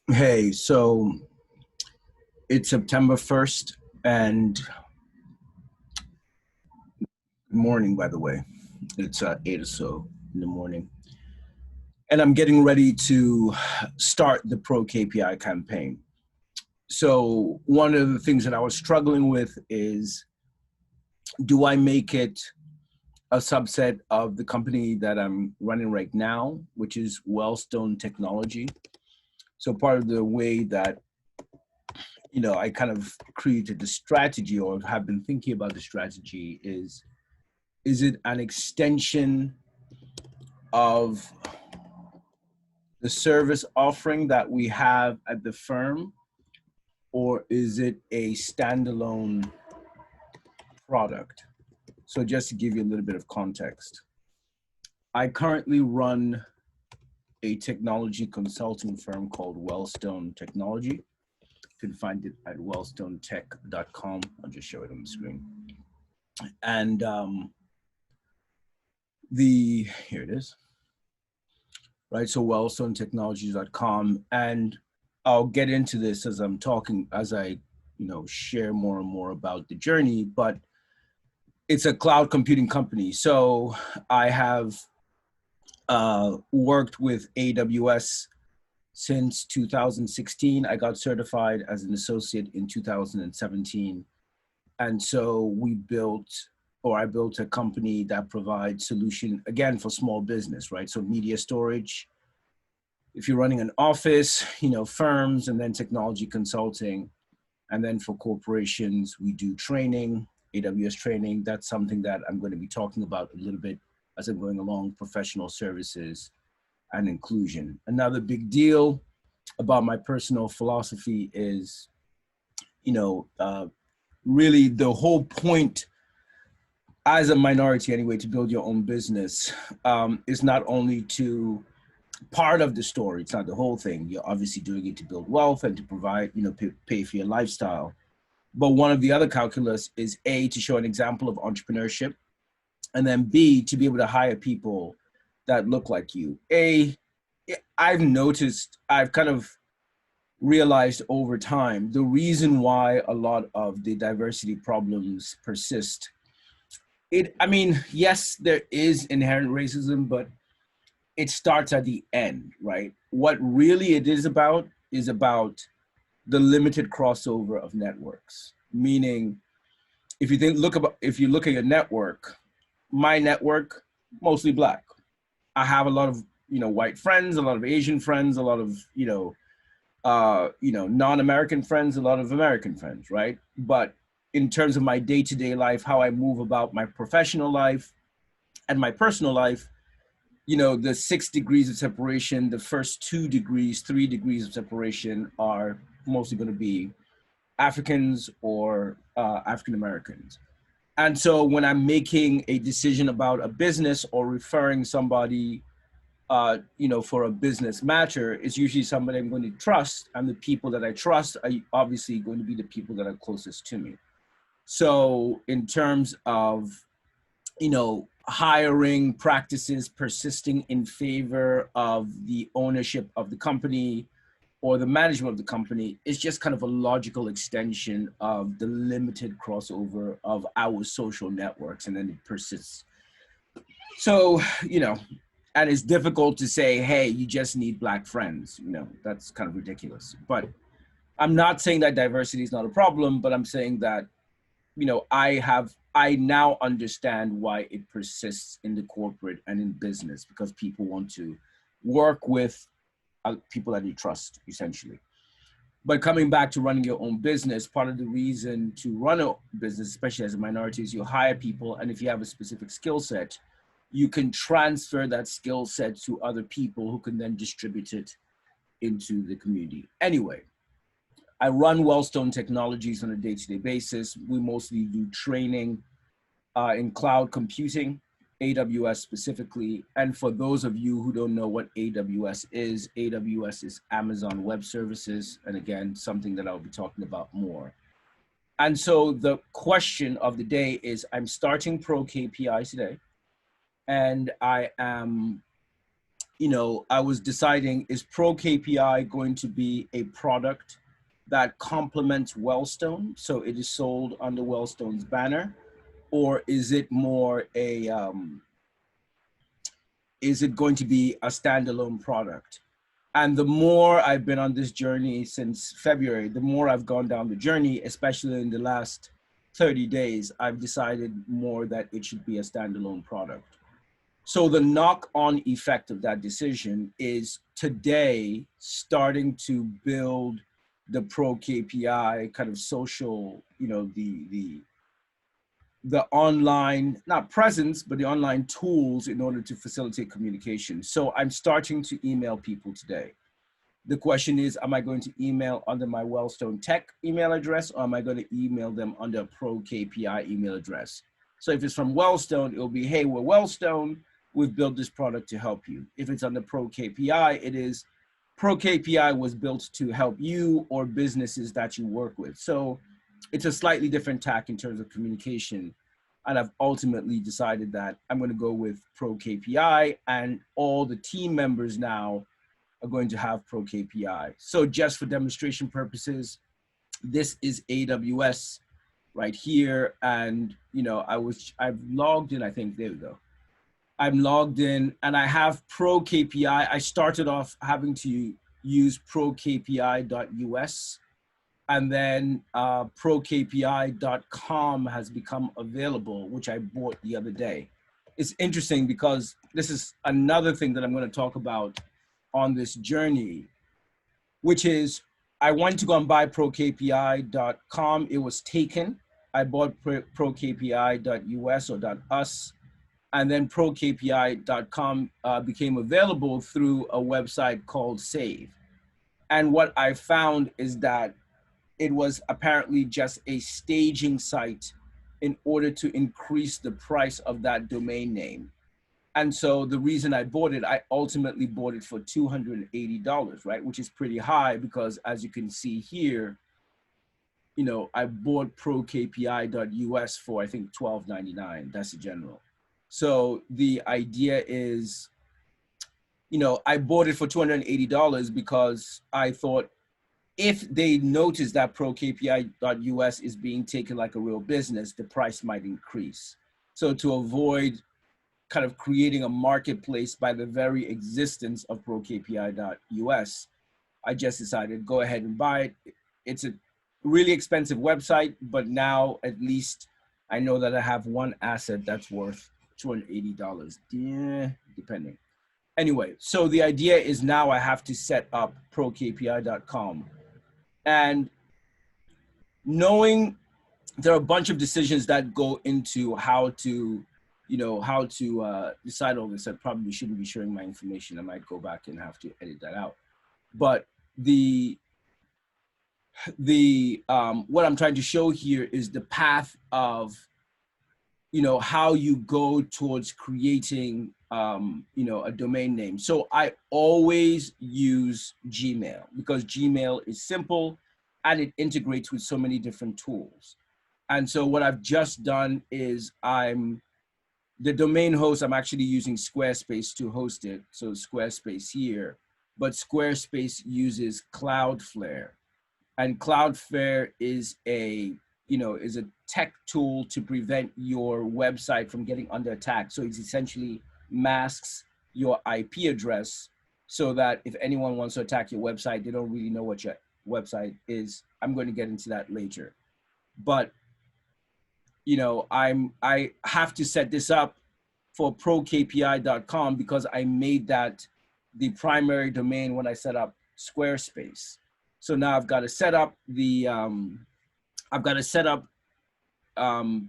Hey, so it's September 1st and good morning, by the way. It's 8 or so in the morning. And I'm getting ready to start the Pro KPI campaign. So one of the things that I was struggling with is, do I make it a subset of the company that I'm running right now, which is Wellstone Technology? So part of the way that I kind of created the strategy or have been thinking about the strategy is it an extension of the service offering that we have at the firm, or is it a standalone product? So just to give you a little bit of context, I currently run a technology consulting firm called Wellstone Technology. You can find it at wellstonetech.com. I'll just show it on the screen. And here it is. Right, so wellstonetechnologies.com, and I'll get into this as I'm talking, as I share more and more about the journey. But it's a cloud computing company, so I have worked with AWS since 2016. I got certified as an associate in 2017, and so I built a company that provides solution, again, for small business, right? So media storage, if you're running an office, firms, and then technology consulting. And then for corporations, we do training, AWS training. That's something that I'm going to be talking about a little bit as I'm going along, professional services and inclusion. Another big deal about my personal philosophy is, really the whole point as a minority anyway, to build your own business is not only to part of the story. It's not the whole thing. You're obviously doing it to build wealth and to provide, pay for your lifestyle. But one of the other calculus is A, to show an example of entrepreneurship, and then B, to be able to hire people that look like you. I've kind of realized over time, the reason why a lot of the diversity problems persist. Yes, there is inherent racism, but it starts at the end, right? What really it is about the limited crossover of networks. Meaning, if you look at your network, my network, mostly Black. I have a lot of white friends, a lot of Asian friends, a lot of non-American friends, a lot of American friends, right? But in terms of my day-to-day life, how I move about my professional life and my personal life, the 6 degrees of separation, the first 2 degrees, 3 degrees of separation are mostly going to be Africans or African Americans. And so when I'm making a decision about a business or referring somebody, for a business matter, it's usually somebody I'm going to trust. And the people that I trust are obviously going to be the people that are closest to me. So in terms of hiring practices persisting in favor of the ownership of the company or the management of the company is just kind of a logical extension of the limited crossover of our social networks, and then it persists. So, and it's difficult to say, hey, you just need Black friends. That's kind of ridiculous. But I'm not saying that diversity is not a problem, but I'm saying that I now understand why it persists in the corporate and in business, because people want to work with people that you trust, essentially. But coming back to running your own business, part of the reason to run a business, especially as a minority, is you hire people, and if you have a specific skill set, you can transfer that skill set to other people who can then distribute it into the community. Anyway, I run Wellstone Technologies on a day-to-day basis. We mostly do training in cloud computing, AWS specifically. And for those of you who don't know what AWS is Amazon Web Services. And again, something that I'll be talking about more. And so the question of the day is, I'm starting Pro KPI today, and I am I was deciding, is Pro KPI going to be a product that complements Wellstone, so it is sold under Wellstone's banner, or is it more is it going to be a standalone product? And the more I've been on this journey since February, the more I've gone down the journey, especially in the last 30 days, I've decided more that it should be a standalone product. So the knock-on effect of that decision is today starting to build the Pro KPI kind of social, the online, not presence, but the online tools in order to facilitate communication. So I'm starting to email people today. The question is, am I going to email under my Wellstone Tech email address, or am I going to email them under a Pro KPI email address? So if it's from Wellstone, it'll be, hey, we're Wellstone. We've built this product to help you. If it's under Pro KPI, it is Pro KPI was built to help you or businesses that you work with. So it's a slightly different tack in terms of communication. And I've ultimately decided that I'm going to go with Pro KPI, and all the team members now are going to have Pro KPI. So just for demonstration purposes, this is AWS right here. And, I've logged in, I think, there we go. I'm logged in and I have Pro KPI. I started off having to use prokpi.us, and then prokpi.com has become available, which I bought the other day. It's interesting because this is another thing that I'm going to talk about on this journey, which is I wanted to go and buy prokpi.com. It was taken. I bought prokpi.us or .us, and then prokpi.com became available through a website called Save. And what I found is that it was apparently just a staging site in order to increase the price of that domain name. And so the reason I bought it, I ultimately bought it for $280, right? Which is pretty high because, as you can see here, I bought prokpi.us for, I think, $12.99. That's the general. So the idea is, I bought it for $280 because I thought if they notice that prokpi.us is being taken like a real business, the price might increase. So to avoid kind of creating a marketplace by the very existence of prokpi.us, I just decided go ahead and buy it. It's a really expensive website, but now at least I know that I have one asset that's worth $280, depending. Anyway, so the idea is now I have to set up prokpi.com. And knowing there are a bunch of decisions that go into how to decide all this. I probably shouldn't be sharing my information. I might go back and have to edit that out. But what I'm trying to show here is the path of, how you go towards creating, a domain name. So I always use Gmail because Gmail is simple and it integrates with so many different tools. And so what I've just done is the domain host, I'm actually using Squarespace to host it. So Squarespace here, but Squarespace uses Cloudflare, and Cloudflare is a tech tool to prevent your website from getting under attack. So it essentially masks your IP address so that if anyone wants to attack your website, they don't really know what your website is. I'm going to get into that later. But I have to set this up for prokpi.com because I made that the primary domain when I set up Squarespace. So now I've got to set up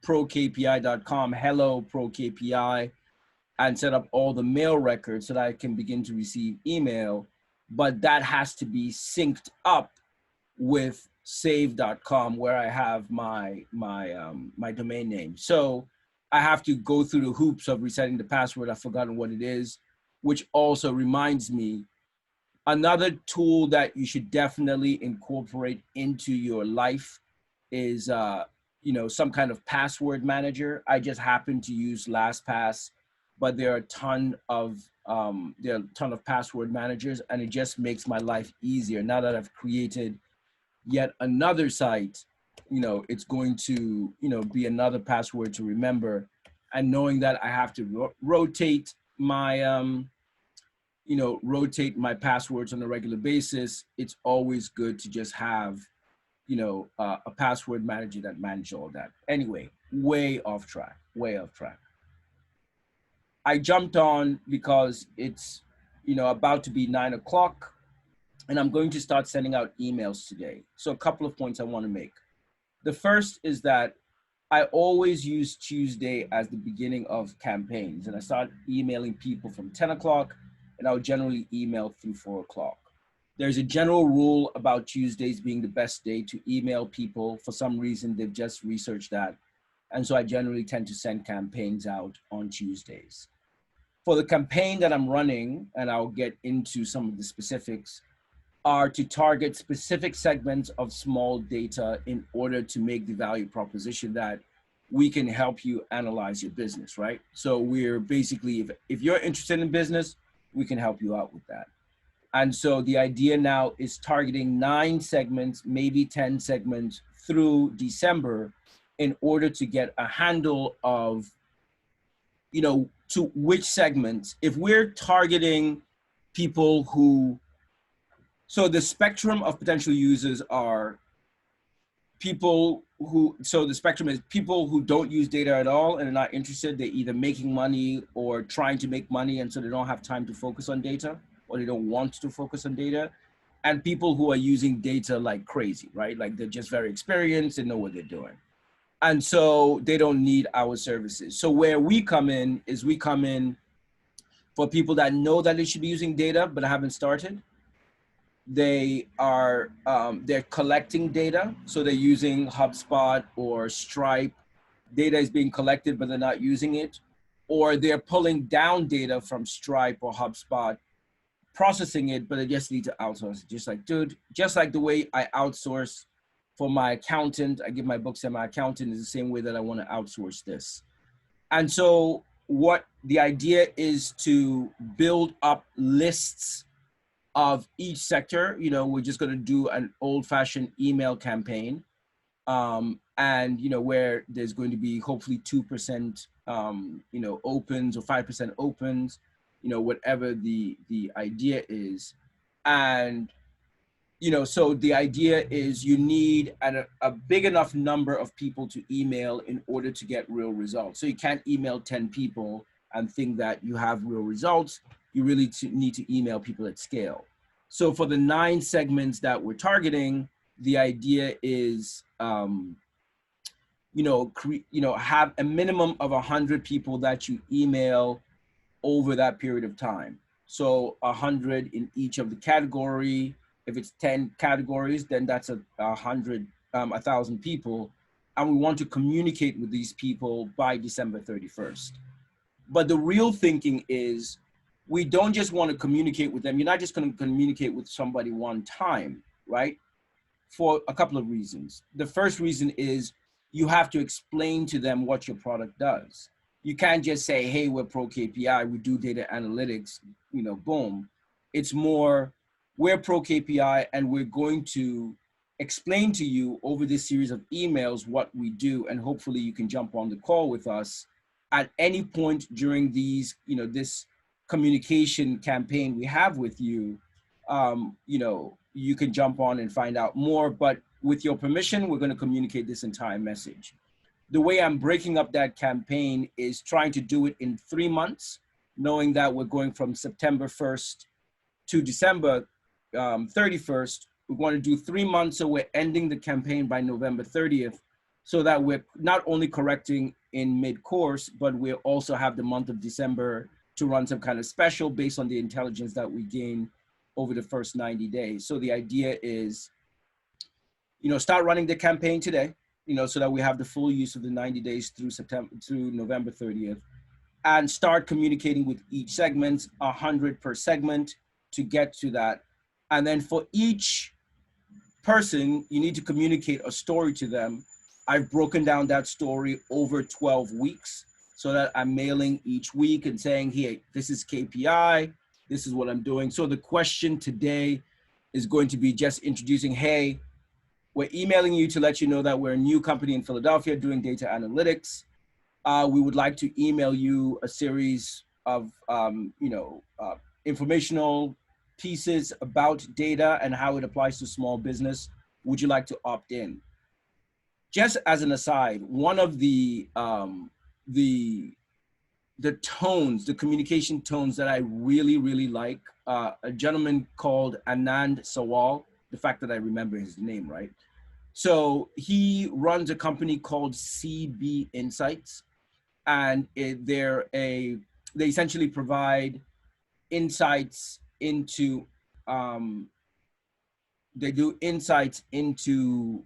prokpi.com, hello prokpi, and set up all the mail records so that I can begin to receive email. But that has to be synced up with save.com where I have my domain name. So I have to go through the hoops of resetting the password. I've forgotten what it is, which also reminds me, another tool that you should definitely incorporate into your life is some kind of password manager. I just happen to use LastPass, but there are a ton of password managers, and it just makes my life easier. Now that I've created yet another site, it's going to, be another password to remember. And knowing that I have to rotate my, rotate my passwords on a regular basis, it's always good to just have, a password manager that manages all that. Anyway, way off track. I jumped on because it's, about to be 9 o'clock, and I'm going to start sending out emails today. So a couple of points I want to make. The first is that I always use Tuesday as the beginning of campaigns, and I start emailing people from 10 o'clock, and I'll generally email through 4 o'clock. There's a general rule about Tuesdays being the best day to email people. For some reason, they've just researched that. And so I generally tend to send campaigns out on Tuesdays. For the campaign that I'm running, and I'll get into some of the specifics, are to target specific segments of small data in order to make the value proposition that we can help you analyze your business, right? So we're basically, if you're interested in business, we can help you out with that. And so the idea now is targeting 9 segments, maybe 10 segments through December in order to get a handle of, to which segments. If we're targeting people who, so the spectrum of potential users are people who, so the spectrum is people who don't use data at all and are not interested. They're either making money or trying to make money, and so they don't have time to focus on data, or they don't want to focus on data. And people who are using data like crazy, right? Like they're just very experienced and know what they're doing. And so they don't need our services. So where we come in is we come in for people that know that they should be using data, but haven't started. They are, they're collecting data. So they're using HubSpot or Stripe. Data is being collected, but they're not using it. Or they're pulling down data from Stripe or HubSpot, processing it, but they just need to outsource it. Just like, dude, just like the way I outsource for my accountant, I give my books to my accountant, is the same way that I want to outsource this. And so what the idea is to build up lists of each sector. We're just going to do an old-fashioned email campaign, and where there's going to be hopefully 2% opens or 5% opens, whatever the idea is. And so the idea is you need a big enough number of people to email in order to get real results. So you can't email 10 people and think that you have real results. You really need to email people at scale. So for the 9 segments that we're targeting, the idea is, have a minimum of 100 people that you email over that period of time. So 100 in each of the category. If it's 10 categories, then that's 1,000 people. And we want to communicate with these people by December 31st. But the real thinking is, we don't just want to communicate with them. You're not just going to communicate with somebody one time, right? For a couple of reasons. The first reason is you have to explain to them what your product does. You can't just say, hey, we're Pro KPI, we do data analytics, boom. It's more, we're Pro KPI, and we're going to explain to you over this series of emails what we do, and hopefully you can jump on the call with us at any point during these, this communication campaign we have with you. You can jump on and find out more, but with your permission, we're going to communicate this entire message. The way I'm breaking up that campaign is trying to do it in 3 months, knowing that we're going from September 1st to December 31st. We're going to do 3 months, so we're ending the campaign by November 30th, so that we're not only correcting in mid-course, but we'll also have the month of December to run some kind of special based on the intelligence that we gain over the first 90 days. So the idea is, start running the campaign today, so that we have the full use of the 90 days through November 30th, and start communicating with each segment, 100 per segment to get to that. And then for each person, you need to communicate a story to them. I've broken down that story over 12 weeks. so that I'm mailing each week and saying, hey, this is KPI, this is what I'm doing. So the question today is going to be just introducing, hey, we're emailing you to let you know that we're a new company in Philadelphia doing data analytics. We would like to email you a series of informational pieces about data and how it applies to small business. Would you like to opt in? Just as an aside, one of the tones, the communication tones that I really, really like, a gentleman called Anand Sawal, the fact that I remember his name, right? So he runs a company called CB Insights, and they essentially provide insights into, they do insights into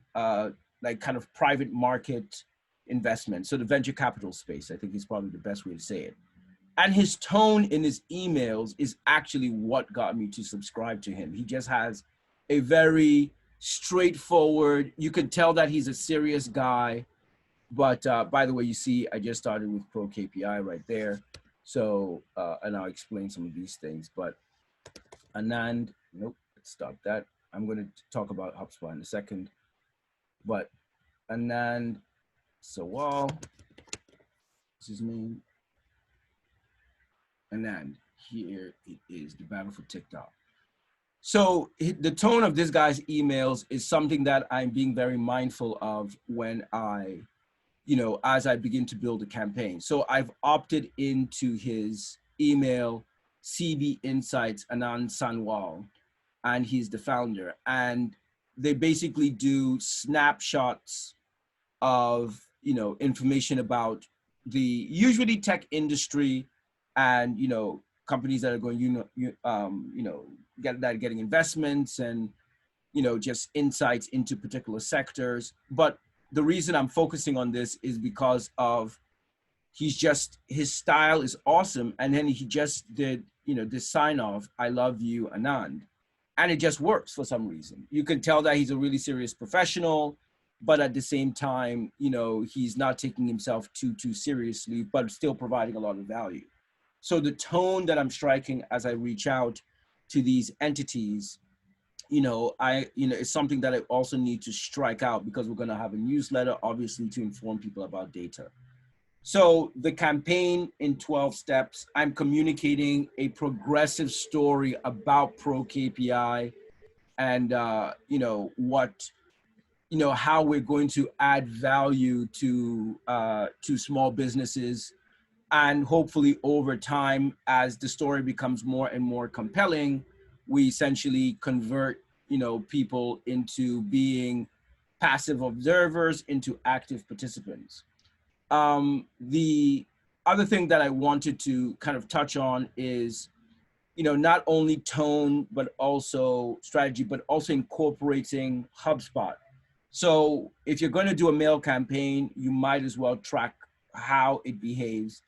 like kind of private market investment. So the venture capital space, I think is probably the best way to say it. And his tone in his emails is actually what got me to subscribe to him. He just has a very straightforward, you could tell that he's a serious guy. But by the way, you see, I just started with Pro KPI right there. So, and I'll explain some of these things. But Anand, nope, let's stop that. I'm going to talk about HubSpot in a second. But Anand Sawal, what's his name? Anand, here it is, the battle for TikTok. So the tone of this guy's emails is something that I'm being very mindful of when I, as I begin to build a campaign. So I've opted into his email, CB Insights, Anand Sanwal, and he's the founder. And they basically do snapshots of, information about the usually tech industry and, companies that are going, getting investments and, just insights into particular sectors. But the reason I'm focusing on this is because of his style is awesome. And then he just did, this sign off, I love you, Anand. And it just works for some reason. You can tell that he's a really serious professional, but at the same time, he's not taking himself too seriously, but still providing a lot of value. So the tone that I'm striking as I reach out to these entities, it's something that I also need to strike out because we're going to have a newsletter, obviously, to inform people about data. So the campaign in 12 steps, I'm communicating a progressive story about Pro KPI and, how we're going to add value to small businesses. And hopefully over time, as the story becomes more and more compelling, we essentially convert, people into being passive observers into active participants. The other thing that I wanted to kind of touch on is, not only tone, but also strategy, but also incorporating HubSpot. So if you're going to do a mail campaign, you might as well track how it behaves.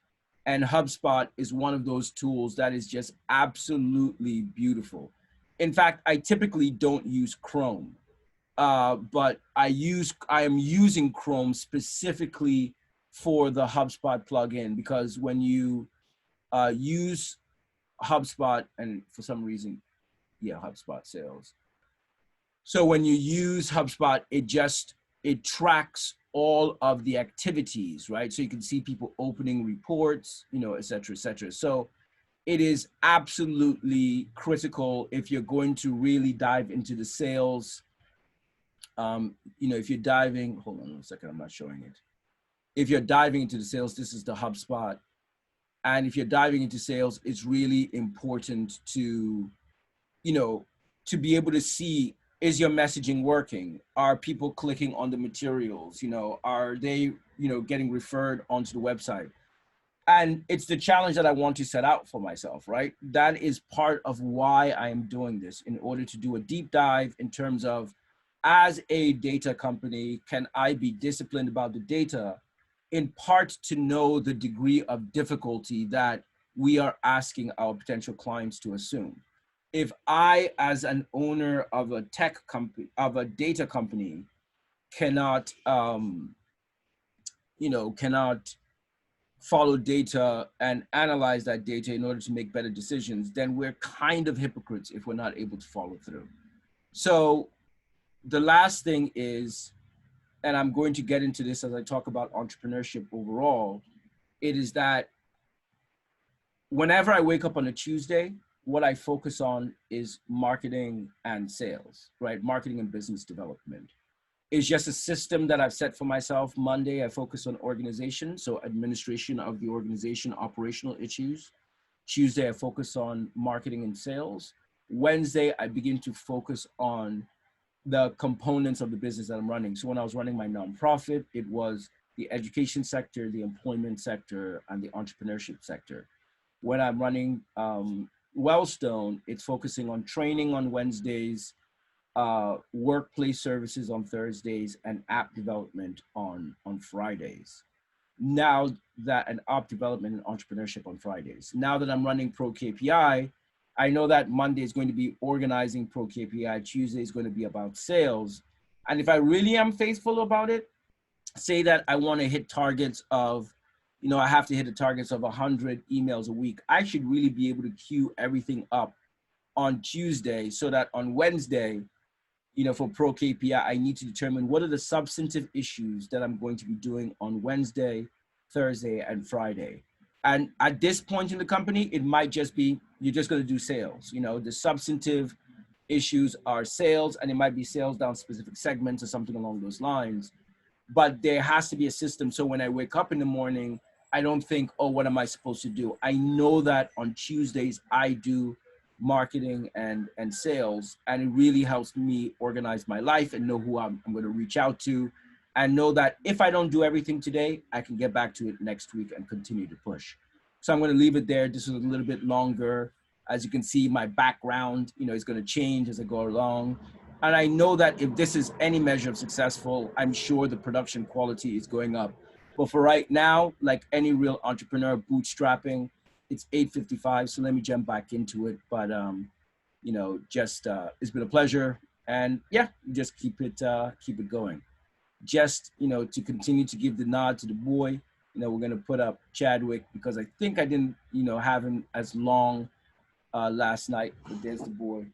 And HubSpot is one of those tools that is just absolutely beautiful. In fact, I typically don't use Chrome, but I am using Chrome specifically for the HubSpot plugin, because when you use HubSpot, and for some reason, HubSpot sales. So when you use HubSpot, it tracks all of the activities, right? So you can see people opening reports, et cetera, et cetera. So it is absolutely critical if you're going to really dive into the sales. If you're diving, hold on a second, I'm not showing it. If you're diving into the sales, this is the HubSpot. And if you're diving into sales, it's really important to, to be able to see, is your messaging working? Are people clicking on the materials? Are they, getting referred onto the website? And it's the challenge that I want to set out for myself, right? That is part of why I am doing this, in order to do a deep dive in terms of, as a data company, can I be disciplined about the data, in part to know the degree of difficulty that we are asking our potential clients to assume. If I, as an owner of a tech company, of a data company, cannot, cannot follow data and analyze that data in order to make better decisions, then we're kind of hypocrites if we're not able to follow through. So the last thing is, and I'm going to get into this as I talk about entrepreneurship overall, it is that whenever I wake up on a Tuesday, what I focus on is marketing and sales, right? Marketing and business development. It's just a system that I've set for myself. Monday, I focus on organization, so administration of the organization, operational issues. Tuesday, I focus on marketing and sales. Wednesday, I begin to focus on the components of the business that I'm running. So when I was running my nonprofit, it was the education sector, the employment sector, and the entrepreneurship sector. When I'm running Wellstone, it's focusing on training on Wednesdays, workplace services on Thursdays, and app development on Fridays. Now that, and app development and entrepreneurship on Fridays. Now that I'm running Pro KPI, I know that Monday is going to be organizing Pro KPI, Tuesday is going to be about sales. And if I really am faithful about it, say that I want to hit targets of, I have to hit the targets of 100 emails a week. I should really be able to queue everything up on Tuesday so that on Wednesday, for Pro KPI, I need to determine what are the substantive issues that I'm going to be doing on Wednesday, Thursday, and Friday. And at this point in the company, it might just be, you're just going to do sales. The substantive issues are sales, and it might be sales down specific segments or something along those lines. But there has to be a system. So when I wake up in the morning, I don't think, oh, what am I supposed to do? I know that on Tuesdays, I do marketing and sales, and it really helps me organize my life and know who I'm going to reach out to, and know that if I don't do everything today, I can get back to it next week and continue to push. So I'm going to leave it there. This is a little bit longer. As you can see, my background, is going to change as I go along. And I know that if this is any measure of successful, I'm sure the production quality is going up. But for right now, like any real entrepreneur, bootstrapping, it's 8:55, so let me jump back into it. But it's been a pleasure, and yeah, just keep it going. Just to continue to give the nod to the boy. We're gonna put up Chadwick because I think I didn't have him as long last night. But there's the boy,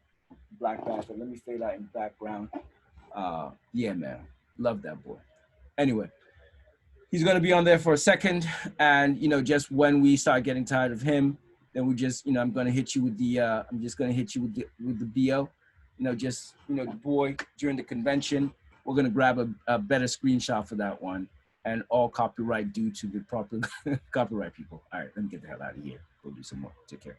Black Panther. Let me fade out in the background. Yeah, man, love that boy. Anyway, he's going to be on there for a second, and just when we start getting tired of him, then we just I'm going to hit you with the I'm just going to hit you with the bo, just the boy during the convention. We're going to grab a better screenshot for that one, and all copyright due to the proper copyright people. All right, let me get the hell out of here, go do some more. Take care.